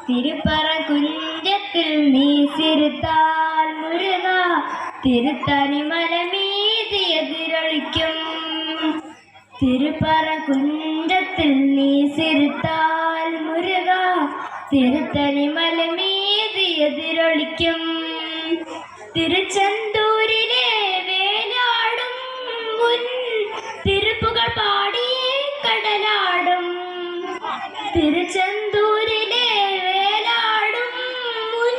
തിരുപ്പറകുഞ്ചത്തിൽ നീ സിരുത്താൽ മുരുക തിരുത്തനിമല മീതി എതിരൊളിക്കും. തിരുപ്പറകുഞ്ചത്തിൽ നീ സിരുത്താൽ മുരുക തിരുത്തനിമല മീതി എതിരൊളിക്കും. തിരുച്ചെന്തൂരിലെ വേലാടും മുൻ തിരുപ്പുകൾ പാടിയേ കടലാടും. തിരുച്ചെന്തൂരിലെ വേലാടും മുൻ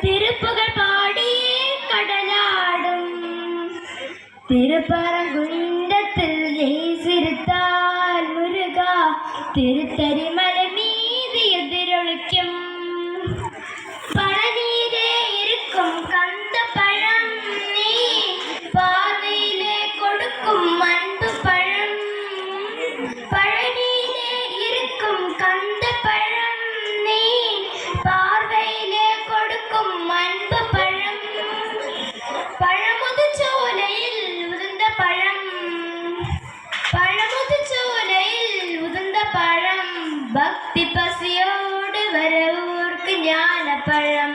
തിരുപ്പുകൾ പാടിയേ കടലാടും. തിരുപ്പറകുഞ്ചത്തിൽ നീ സിരുത്താൽ മുരുക തിരുത്തരിമല മീതി എതിരൊളിക്കും. പഴനീരെ ഇരിക്കും കന്തപ്പഴം നീ പാതയിലെ കൊടുക്കും അൻപുപഴം. പഴനീരെ ഇരിക്കും കന്തപ്പഴം നീ പാർവയിലെ കൊടുക്കും അൻപുപഴം. പഴമുതുചോലയിൽ ഉതിർന്ന പഴം, പഴമുതുചോലയിൽ ഉതിർന്ന പഴം. ഭക്തി പസിയോട് വരവൂർക്ക് ജ്ഞാനപ്പഴം,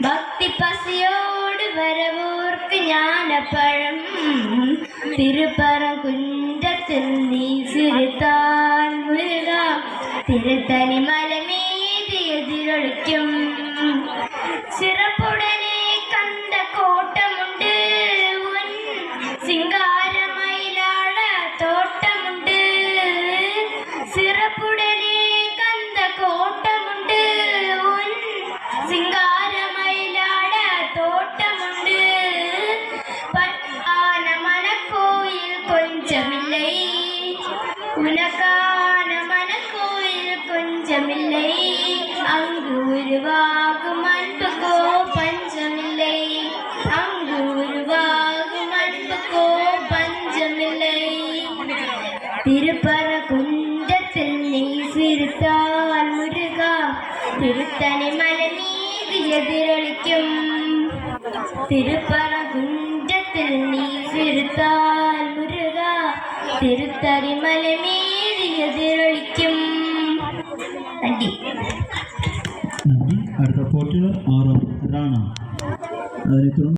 ഭക്തി പസിയോട് വരവൂർക്ക് ജ്ഞാനപ്പഴം. തിരുപ്പറകുഞ്ചത്തിൽ നീ സിരുത്താൽ മുരുക തിരുത്തനിമല മീതി എതിരൊളിക്കും. സിറപ്പുടനെ കണ്ട കോട്ടമുണ്ട് ഉൻ സിംഗാരമയിലാട തോട്ടമുണ്ട്. സിറപ്പുടനെ കണ്ട കോട്ടമുണ്ട് ഉൻ സിംഗാരമയിലാട തോട്ടമുണ്ട്. ആനമനക്കോയിൽ കൊഞ്ചമില്ലേ ഉനക്കാനമനക്കോയിൽ കൊഞ്ചമില്ലേ. அங்கு உருவாகும் அன்புக்கோ பஞ்சமில்லை, அங்கு உருவாகும் அன்புக்கோ பஞ்சமில்லை. திருப்பரகுன்றத்தில் நீ சிரித்தால் முருக திருத்தனிமல மீது எதிரொலிக்கும். திருப்பரகுன்றத்தில் நீ சிரித்தால் முருக திருத்தரிமல மீது எதிரொலிக்கும். நன்றி. അടുത്ത പോർട്ടുഗൽ ആറാം റാണ.